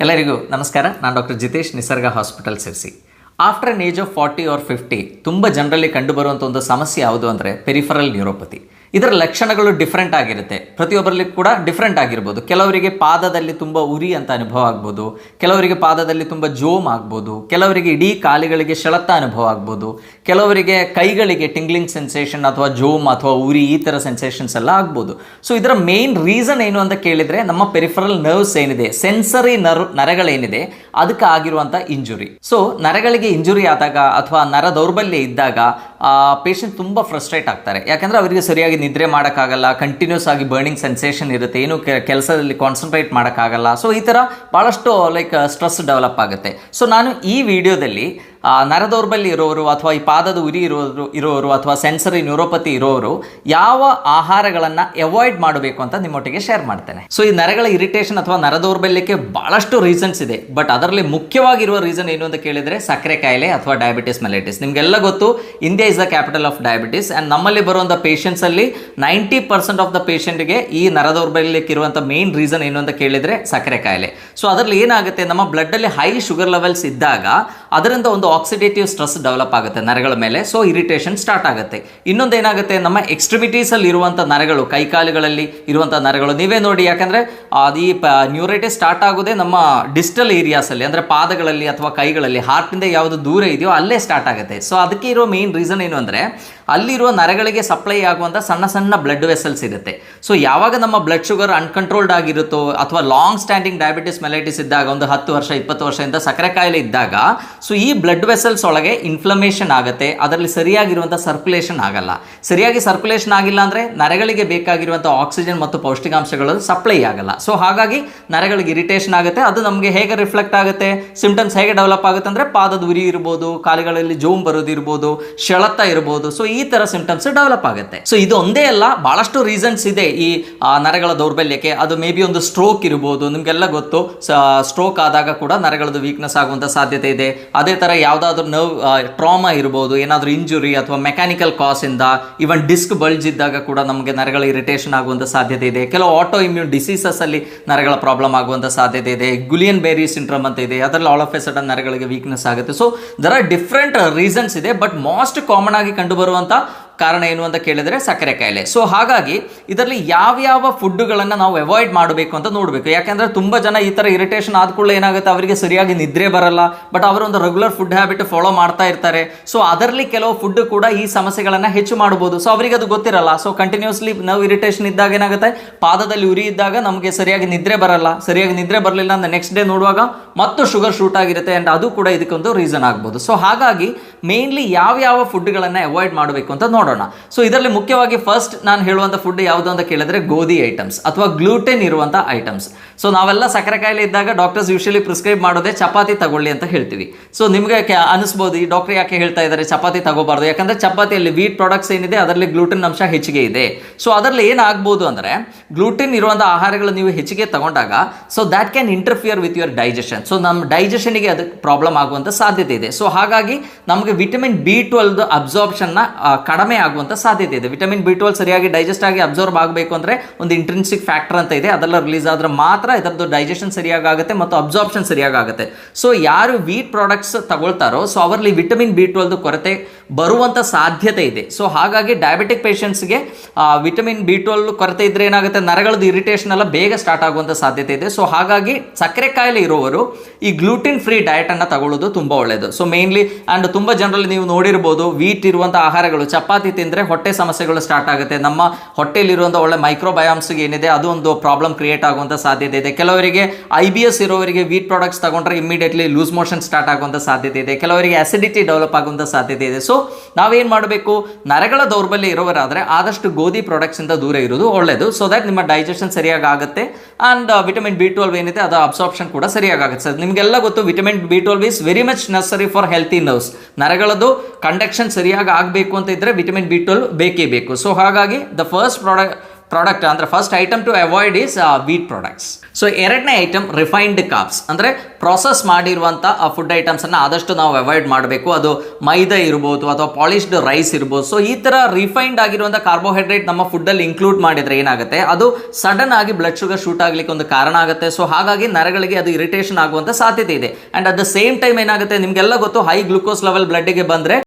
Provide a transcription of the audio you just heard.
ಎಲ್ಲರಿಗೂ ನಮಸ್ಕಾರ. ನಾನು ಡಾಕ್ಟರ್ ಜಿತೇಶ್, ನಿಸರ್ಗ hospital Sirsi. After an age of 40 or 50 ತುಂಬ ಜನರಲ್ಲಿ ಕಂಡುಬರುವಂಥ ಒಂದು ಸಮಸ್ಯೆ ಯಾವುದು ಅಂದರೆ ಪೆರಿಫರಲ್ ನ್ಯೂರೋಪತಿ. ಇದರ ಲಕ್ಷಣಗಳು ಡಿಫ್ರೆಂಟ್ ಆಗಿರುತ್ತೆ, ಪ್ರತಿಯೊಬ್ಬರಲ್ಲಿ ಕೂಡ ಡಿಫ್ರೆಂಟ್ ಆಗಿರ್ಬೋದು. ಕೆಲವರಿಗೆ ಪಾದದಲ್ಲಿ ತುಂಬ ಉರಿ ಅಂತ ಅನುಭವ ಆಗ್ಬೋದು, ಕೆಲವರಿಗೆ ಪಾದದಲ್ಲಿ ತುಂಬ ಜೋಮ್ ಆಗ್ಬೋದು, ಕೆಲವರಿಗೆ ಇಡೀ ಕಾಲಿಗಳಿಗೆ ಸೆಳೆತ ಅನುಭವ ಆಗ್ಬೋದು, ಕೆಲವರಿಗೆ ಕೈಗಳಿಗೆ ಟಿಂಗ್ಲಿಂಗ್ ಸೆನ್ಸೇಷನ್ ಅಥವಾ ಜೋಮ್ ಅಥವಾ ಉರಿ ಈ ಥರ ಸೆನ್ಸೇಷನ್ಸ್ ಎಲ್ಲ ಆಗ್ಬೋದು. ಸೊ ಇದರ ಮೇನ್ ರೀಸನ್ ಏನು ಅಂತ ಕೇಳಿದರೆ ನಮ್ಮ ಪೆರಿಫರಲ್ ನರ್ವ್ಸ್ ಏನಿದೆ, ಸೆನ್ಸರಿ ನರಗಳೇನಿದೆ ಅದಕ್ಕೆ ಆಗಿರುವಂಥ ಇಂಜುರಿ. ಸೊ ನರಗಳಿಗೆ ಇಂಜುರಿ ಆದಾಗ ಅಥವಾ ನರ ದೌರ್ಬಲ್ಯ ಇದ್ದಾಗ ಪೇಷಂಟ್ ತುಂಬ ಫ್ರಸ್ಟ್ರೇಟ್ ಆಗ್ತಾರೆ. ಯಾಕಂದರೆ ಅವರಿಗೆ ಸರಿಯಾಗಿ ನಿದ್ರೆ ಮಾಡೋಕ್ಕಾಗಲ್ಲ, ಕಂಟಿನ್ಯೂಸ್ ಆಗಿ ಬರ್ನಿಂಗ್ ಸೆನ್ಸೇಷನ್ ಇರುತ್ತೆ, ಏನು ಕೆಲಸದಲ್ಲಿ ಕಾನ್ಸಂಟ್ರೇಟ್ ಮಾಡೋಕ್ಕಾಗಲ್ಲ. ಸೊ ಈ ಥರ ಭಾಳಷ್ಟು ಸ್ಟ್ರೆಸ್ ಡೆವಲಪ್ ಆಗುತ್ತೆ. ಸೊ ನಾನು ಈ ವಿಡಿಯೋದಲ್ಲಿ ನರ ದೌರ್ಬಲ್ಯ ಇರೋರು ಅಥವಾ ಈ ಪಾದದ ಉರಿ ಇರೋರು ಅಥವಾ ಸೆನ್ಸರಿ ನ್ಯೂರೋಪತಿ ಇರೋರು ಯಾವ ಆಹಾರಗಳನ್ನು ಅವಾಯ್ಡ್ ಮಾಡಬೇಕು ಅಂತ ನಿಮ್ಮೊಟ್ಟಿಗೆ ಶೇರ್ ಮಾಡ್ತೇನೆ. ಸೊ ಈ ನರಗಳ ಇರಿಟೇಷನ್ ಅಥವಾ ನರ ದೌರ್ಬಲ್ಯಕ್ಕೆ ಭಾಳಷ್ಟು ರೀಸನ್ಸ್ ಇದೆ. ಬಟ್ ಅದರಲ್ಲಿ ಮುಖ್ಯವಾಗಿರುವ ರೀಸನ್ ಏನು ಅಂತ ಕೇಳಿದರೆ ಸಕ್ಕರೆ ಕಾಯಿಲೆ ಅಥವಾ ಡಯಾಬಿಟಿಸ್ ಮೆಲಿಟಿಸ್. ನಿಮಗೆಲ್ಲ ಗೊತ್ತು, India is the capital of diabetes. And ನಮ್ಮಲ್ಲಿ ಬರುವಂಥ ಪೇಷಂಟ್ಸಲ್ಲಿ 90% ಆಫ್ ದ ಪೇಷಂಟ್ಗೆ ಈ ನರ ದೌರ್ಬಲ್ಯಕ್ಕೆ ಇರುವಂಥ ಮೇನ್ ರೀಸನ್ ಏನು ಅಂತ ಕೇಳಿದರೆ ಸಕ್ಕರೆ ಕಾಯಿಲೆ. ಸೊ ಅದರಲ್ಲಿ ಏನಾಗುತ್ತೆ, ನಮ್ಮ ಬ್ಲಡ್ಡಲ್ಲಿ ಹೈ ಶುಗರ್ ಲೆವೆಲ್ಸ್ ಇದ್ದಾಗ ಅದರಿಂದ ಒಂದು ಆಕ್ಸಿಡೇಟಿವ್ ಸ್ಟ್ರೆಸ್ ಡೆವಲಪ್ ಆಗುತ್ತೆ ನರಗಳ ಮೇಲೆ. ಸೊ ಇರಿಟೇಷನ್ ಸ್ಟಾರ್ಟ್ ಆಗುತ್ತೆ. ಇನ್ನೊಂದು ಏನಾಗುತ್ತೆ, ನಮ್ಮ ಎಕ್ಸ್ಟ್ರಿಮಿಟೀಸಲ್ಲಿ ಇರುವಂಥ ನರಗಳು, ಕೈಕಾಲುಗಳಲ್ಲಿ ಇರುವಂಥ ನರಗಳು ನೀವೇ ನೋಡಿ, ಯಾಕಂದರೆ ಈ ನ್ಯೂರೈಟಿಸ್ ಸ್ಟಾರ್ಟ್ ಆಗೋದೇ ನಮ್ಮ ಡಿಸ್ಟಲ್ ಏರಿಯಾಸಲ್ಲಿ, ಅಂದರೆ ಪಾದಗಳಲ್ಲಿ ಅಥವಾ ಕೈಗಳಲ್ಲಿ, ಹಾರ್ಟಿಂದ ಯಾವುದು ದೂರ ಇದೆಯೋ ಅಲ್ಲೇ ಸ್ಟಾರ್ಟ್ ಆಗುತ್ತೆ. ಸೊ ಅದಕ್ಕೆ ಇರೋ ಮೇನ್ ರೀಸನ್ ಏನು ಅಂದರೆ ಅಲ್ಲಿರುವ ನರಗಳಿಗೆ ಸಪ್ಲೈ ಆಗುವಂಥ ಸಣ್ಣ ಸಣ್ಣ ಬ್ಲಡ್ ವೆಸಲ್ಸ್ ಇರುತ್ತೆ. ಸೊ ಯಾವಾಗ ನಮ್ಮ ಬ್ಲಡ್ ಶುಗರ್ ಅನ್ಕಂಟ್ರೋಲ್ಡ್ ಆಗಿರುತ್ತೋ ಅಥವಾ ಲಾಂಗ್ ಸ್ಟ್ಯಾಂಡಿಂಗ್ ಡಯಾಬಿಟಿಸ್ ಮೆಲೈಟಿಸ್ ಇದ್ದಾಗ, ಒಂದು 10 ವರ್ಷ 20 ವರ್ಷದಿಂದ ಸಕ್ಕರೆ ಕಾಯಿಲೆ ಇದ್ದಾಗ, ಸೊ ಈ ಬ್ಲಡ್ ವೆಸಲ್ಸ್ ಒಳಗೆ ಇನ್ಫ್ಲಮೇಷನ್ ಆಗುತ್ತೆ, ಅದರಲ್ಲಿ ಸರಿಯಾಗಿರುವಂಥ ಸರ್ಕ್ಯುಲೇಷನ್ ಆಗಲ್ಲ. ಸರಿಯಾಗಿ ಸರ್ಕ್ಯುಲೇಷನ್ ಆಗಿಲ್ಲ ಅಂದರೆ ನರಗಳಿಗೆ ಬೇಕಾಗಿರುವಂಥ ಆಕ್ಸಿಜನ್ ಮತ್ತು ಪೌಷ್ಟಿಕಾಂಶಗಳು ಸಪ್ಲೈ ಆಗಲ್ಲ. ಸೊ ಹಾಗಾಗಿ ನರಗಳಿಗೆ ಇರಿಟೇಷನ್ ಆಗುತ್ತೆ. ಅದು ನಮಗೆ ಹೇಗೆ ರಿಫ್ಲೆಕ್ಟ್ ಆಗುತ್ತೆ, ಸಿಂಪ್ಟಮ್ಸ್ ಹೇಗೆ ಡೆವಲಪ್ ಆಗುತ್ತೆ ಅಂದರೆ ಪಾದದ ಉರಿ ಇರ್ಬೋದು, ಕಾಲುಗಳಲ್ಲಿ ಜೋಮ್ ಬರೋದಿರ್ಬೋದು, ಸೆಳೆತ ಇರ್ಬೋದು. ಸೊ ಈ ತರ ಸಿಂಪ್ಟಮ್ಸ್ ಡೆವಲಪ್ ಆಗುತ್ತೆ. ಸೊ ಇದು ಒಂದೇ ಅಲ್ಲ, ಬಹಳಷ್ಟು ರೀಸನ್ಸ್ ಇದೆ ಈ ನರಗಳ ದೌರ್ಬಲ್ಯಕ್ಕೆ. ಅದು ಮೇ ಬಿ ಒಂದು ಸ್ಟ್ರೋಕ್ ಇರ್ಬೋದು. ನಿಮಗೆಲ್ಲ ಗೊತ್ತು, ಸ್ಟ್ರೋಕ್ ಆದಾಗ ಕೂಡ ನರಗಳದ್ದು ವೀಕ್ನೆಸ್ ಆಗುವಂಥ ಸಾಧ್ಯತೆ ಇದೆ. ಅದೇ ಥರ ಯಾವುದಾದ್ರೂ ನರ್ವ್ ಟ್ರಾಮಾ ಇರ್ಬೋದು, ಏನಾದರೂ ಇಂಜುರಿ ಅಥವಾ ಮೆಕ್ಯಾನಿಕಲ್ ಕಾಸ್ ಇಂದ, ಇವನ್ ಡಿಸ್ಕ್ ಬಲ್ಜ್ ಇದ್ದಾಗ ಕೂಡ ನಮಗೆ ನರಗಳ ಇರಿಟೇಷನ್ ಆಗುವಂಥ ಸಾಧ್ಯತೆ ಇದೆ. ಕೆಲವು ಆಟೋ ಇಮ್ಯೂನ್ ಡಿಸೀಸಸ್ ಅಲ್ಲಿ ನರಗಳ ಪ್ರಾಬ್ಲಮ್ ಆಗುವಂಥ ಸಾಧ್ಯತೆ ಇದೆ. ಗುಲಿಯನ್ ಬೇರಿ ಸಿಂಡ್ರೋಮ್ ಅಂತ ಇದೆ, ಅದರಲ್ಲಿ ಆಲ್ ಆಫ್ ಎ ಸಡನ್ ನರಗಳಿಗೆ ವೀಕ್ನೆಸ್ ಆಗುತ್ತೆ. So there are different reasons ಇದೆ. ಬಟ್ ಮೋಸ್ಟ್ ಕಾಮನ್ ಆಗಿ ಕಂಡುಬರುವಂಥ ಕಾರಣ ಏನು ಅಂತ ಕೇಳಿದರೆ ಸಕ್ಕರೆ ಕಾಯಿಲೆ. ಸೊ ಹಾಗಾಗಿ ಇದರಲ್ಲಿ ಯಾವ್ಯಾವ ಫುಡ್ಗಳನ್ನು ನಾವು ಅವಾಯ್ಡ್ ಮಾಡಬೇಕು ಅಂತ ನೋಡಬೇಕು. ಯಾಕೆಂದರೆ ತುಂಬ ಜನ ಈ ಥರ ಇರಿಟೇಷನ್ ಆದ ಕೂಡಲೇ ಏನಾಗುತ್ತೆ, ಅವರಿಗೆ ಸರಿಯಾಗಿ ನಿದ್ರೆ ಬರಲ್ಲ, ಬಟ್ ಅವರೊಂದು ರೆಗ್ಯುಲರ್ ಫುಡ್ ಹ್ಯಾಬಿಟ್ ಫಾಲೋ ಮಾಡ್ತಾ ಇರ್ತಾರೆ. ಸೊ ಅದರಲ್ಲಿ ಕೆಲವು ಫುಡ್ ಕೂಡ ಈ ಸಮಸ್ಯೆಗಳನ್ನು ಹೆಚ್ಚು ಮಾಡಬಹುದು. ಸೊ ಅವರಿಗೆ ಅದು ಗೊತ್ತಿರಲ್ಲ. ಸೊ ಕಂಟಿನ್ಯೂಸ್ಲಿ ನಾವು ಇರಿಟೇಷನ್ ಇದ್ದಾಗ ಏನಾಗುತ್ತೆ, ಪಾದದಲ್ಲಿ ಉರಿ ಇದ್ದಾಗ ನಮಗೆ ಸರಿಯಾಗಿ ನಿದ್ರೆ ಬರಲ್ಲ. ಸರಿಯಾಗಿ ನಿದ್ರೆ ಬರಲಿಲ್ಲ ಅಂದರೆ ನೆಕ್ಸ್ಟ್ ಡೇ ನೋಡುವಾಗ ಮತ್ತು ಶುಗರ್ ಶೂಟ್ ಆಗಿರುತ್ತೆ. ಆ್ಯಂಡ್ ಅದು ಕೂಡ ಇದಕ್ಕೊಂದು ರೀಸನ್ ಆಗ್ಬೋದು. ಸೊ ಹಾಗಾಗಿ ಮೇನ್ಲಿ ಯಾವ ಫುಡ್ಗಳನ್ನು ಅವಾಯ್ಡ್ ಮಾಡಬೇಕು ಅಂತ ನೋಡೋಣ. ಸೊ ಇದರಲ್ಲಿ ಮುಖ್ಯವಾಗಿ ಫಸ್ಟ್ ನಾನು ಹೇಳುವಂಥ ಫುಡ್ ಯಾವುದು ಅಂತ ಕೇಳಿದ್ರೆ ಗೋಧಿ ಐಟಮ್ಸ್ ಅಥವಾ ಗ್ಲೂಟೆನ್ ಇರುವಂಥ ಐಟಮ್ಸ್. ಸೊ ನಾವೆಲ್ಲ ಸಕ್ಕರೆ ಕಾಯಿಲೆ ಇದ್ದಾಗ ಡಾಕ್ಟರ್ಸ್ ಯೂಶಲಿ ಪ್ರಿಸ್ಕ್ರೈಬ್ ಮಾಡೋದೇ ಚಪಾತಿ ತಗೊಳ್ಳಿ ಅಂತ ಹೇಳ್ತೀವಿ. ಸೊ ನಿಮಗೆ ಅನಿಸ್ಬೋದು, ಈ ಡಾಕ್ಟರ್ ಯಾಕೆ ಹೇಳ್ತಾ ಇದ್ದಾರೆ ಚಪಾತಿ ತಗೋಬಾರ್ದು? ಯಾಕಂದ್ರೆ ಚಪಾತಿಯಲ್ಲಿ ವೀಟ್ ಪ್ರಾಡಕ್ಟ್ಸ್ ಏನಿದೆ ಅದರಲ್ಲಿ ಗ್ಲೂಟೆನ್ ಅಂಶ ಹೆಚ್ಚಿಗೆ ಇದೆ. ಸೊ ಅದರಲ್ಲಿ ಏನಾಗ್ಬೋದು ಅಂದರೆ, ಗ್ಲೂಟೆನ್ ಇರುವಂಥ ಆಹಾರಗಳು ನೀವು ಹೆಚ್ಚಿಗೆ ತಗೊಂಡಾಗ so that can interfere with your digestion. So ನಮ್ಮ ಡೈಜೆಷನ್ಗೆ ಅದಕ್ಕೆ ಪ್ರಾಬ್ಲಮ್ ಆಗುವಂಥ ಸಾಧ್ಯತೆ ಇದೆ. ಸೊ ಹಾಗಾಗಿ ನಮಗೆ ವಿಟಮಿನ್ B12 ಅಬ್ಸಾರ್ಪ್ಷನ್ನ ಕಡಿಮೆ ಆಗುವಂಥ ಸಾಧ್ಯತೆ ಇದೆ. ವಿಟಮಿನ್ B12 ಸರಿಯಾಗಿ ಡೈಜೆಸ್ಟ್ ಆಗಿ ಅಬ್ಸರ್ವ್ ಆಗಬೇಕು ಅಂದರೆ ಒಂದು ಇಂಟ್ರಿನ್ಸಿಕ್ ಫ್ಯಾಕ್ಟರ್ ಅಂತ ಇದೆ, ಅದೆಲ್ಲ ರಿಲೀಸ್ ಆದ್ರೆ ಮಾತ್ರ ಇದರದ್ದು ಡೈಜೆಷನ್ ಸರಿಯಾಗಿ ಆಗುತ್ತೆ ಮತ್ತು ಅಬ್ಸಾರ್ಪ್ಷನ್ ಸರಿಯಾಗಿ ಆಗುತ್ತೆ. ಸೊ ಯಾರು ವೀಟ್ ಪ್ರಾಡಕ್ಟ್ಸ್ ತಗೊಳ್ತಾರೋ ಸೊ ಅವರಲ್ಲಿ ವಿಟಮಿನ್ B12 ಕೊರತೆ ಬರುವಂಥ ಸಾಧ್ಯತೆ ಇದೆ. ಸೊ ಹಾಗಾಗಿ ಡಯಾಬಿಟಿಕ್ ಪೇಷಂಟ್ಸ್ಗೆ ವಿಟಮಿನ್ B12 ಕೊರತೆ ಇದ್ರೆ ಏನಾಗುತ್ತೆ, ನರಗಳದ್ದು ಇರಿಟೇಷನ್ ಎಲ್ಲ ಬೇಗ ಸ್ಟಾರ್ಟ್ ಆಗುವಂಥ ಸಾಧ್ಯತೆ ಇದೆ. ಸೊ ಹಾಗಾಗಿ ಸಕ್ಕರೆ ಕಾಯಿಲೆ ಇರುವವರು ಈ ಗ್ಲೂಟಿನ್ ಫ್ರೀ ಡಯಟ್ ಅನ್ನು ತಗೊಳ್ಳೋದು ತುಂಬ ಒಳ್ಳೆಯದು. ಸೊ ಮೇನ್ಲಿ ಆ್ಯಂಡ್ ತುಂಬ ಜನರಲ್ಲಿ ನೀವು ನೋಡಿರ್ಬೋದು, ವೀಟ್ ಇರುವಂಥ ಆಹಾರಗಳು, ಚಪಾತಿ ತಿಂದರೆ ಹೊಟ್ಟೆ ಸಮಸ್ಯೆಗಳು ಸ್ಟಾರ್ಟ್ ಆಗುತ್ತೆ. ನಮ್ಮ ಹೊಟ್ಟೆಯಲ್ಲಿರುವಂಥ ಒಳ್ಳೆ ಮೈಕ್ರೋಬಯಾಮ್ಸ್ಗೆ ಏನಿದೆ ಅದು ಒಂದು ಪ್ರಾಬ್ಲಮ್ ಕ್ರಿಯೇಟ್ ಆಗುವಂಥ ಸಾಧ್ಯತೆ ಇದೆ. ಕೆಲವರಿಗೆ IBS ಇರೋವರಿಗೆ ವೀಟ್ ಪ್ರಾಡಕ್ಟ್ಸ್ ತಗೊಂಡ್ರೆ ಇಮಿಡಿಯೇಟ್ಲಿ ಲೂಸ್ ಮೋಷನ್ ಸ್ಟಾರ್ಟ್ ಆಗುವಂಥ ಸಾಧ್ಯತೆ ಇದೆ. ಕೆಲವರಿಗೆ ಅಸಿಡಿಟಿ ಡೆವಲಪ್ ಆಗುವಂಥ ಸಾಧ್ಯತೆ ಇದೆ. ಸೊ ನಾವೇನು ಮಾಡಬೇಕು, ನರಗಳ ದೌರ್ಬಲ್ಯ ಇರೋವರಾದರೆ ಆದಷ್ಟು ಗೋಧಿ ಪ್ರಾಡಕ್ಟ್ಸಿಂದ ದೂರ ಇರೋದು ಒಳ್ಳೆಯದು. ಸೊ ದಟ್ ನಿಮ್ಮ ಡೈಜೆಷನ್ ಸರಿಯಾಗಿ ಆಗುತ್ತೆ ಆ್ಯಂಡ್ ವಿಟಮಿನ್ B12 ಏನಿದೆ ಅದು ಅಬ್ಸಾರ್ಪ್ಷನ್ ಕೂಡ ಸರಿಯಾಗಿ ಆಗುತ್ತೆ. ಸರ್ ನಿಮಗೆಲ್ಲ ಗೊತ್ತು, vitamin B12 is very much necessary for healthy nerves. ನರಗಳದ್ದು ಕಂಡಕ್ಷನ್ ಸರಿಯಾಗಿ ಆಗಬೇಕು ಅಂತ ಇದ್ದರೆ ವಿಟಮಿನ್ B12 ಬೇಕೇ ಬೇಕು. ಸೊ ಹಾಗಾಗಿ ದ ಫಸ್ಟ್ ಪ್ರಾಡಕ್ಟ್ ಅಂದರೆ first item to avoid is wheat products. So ಎರಡನೇ ಐಟಮ್ ರಿಫೈನ್ಡ್ ಕಾರ್ಬ್ಸ್, ಅಂದರೆ ಪ್ರೊಸೆಸ್ ಮಾಡಿರುವಂಥ ಫುಡ್ ಐಟಮ್ಸನ್ನು ಆದಷ್ಟು ನಾವು ಅವಾಯ್ಡ್ ಮಾಡಬೇಕು. ಅದು ಮೈದಾ ಇರ್ಬೋದು ಅಥವಾ ಪಾಲಿಶ್ಡ್ ರೈಸ್ ಇರ್ಬೋದು. ಸೊ ಈ ಥರ ರಿಫೈನ್ಡ್ ಆಗಿರುವಂಥ ಕಾರ್ಬೋಹೈಡ್ರೇಟ್ ನಮ್ಮ ಫುಡ್ಡಲ್ಲಿ ಇನ್ಕ್ಲೂಡ್ ಮಾಡಿದರೆ ಏನಾಗುತ್ತೆ, ಅದು ಸಡನ್ ಆಗಿ ಬ್ಲಡ್ ಶುಗರ್ ಶೂಟ್ ಆಗಲಿಕ್ಕೆ ಒಂದು ಕಾರಣ ಆಗುತ್ತೆ. ಸೊ ಹಾಗಾಗಿ ನರಗಳಿಗೆ ಅದು ಇರಿಟೇಷನ್ ಆಗುವಂಥ ಸಾಧ್ಯತೆ ಇದೆ. And at the same time ಏನಾಗುತ್ತೆ, ನಿಮಗೆಲ್ಲ ಗೊತ್ತು, ಹೈ ಗ್ಲೂಕೋಸ್ ಲೆವೆಲ್ ಬ್ಲಡ್ಗೆ ಬಂದರೆ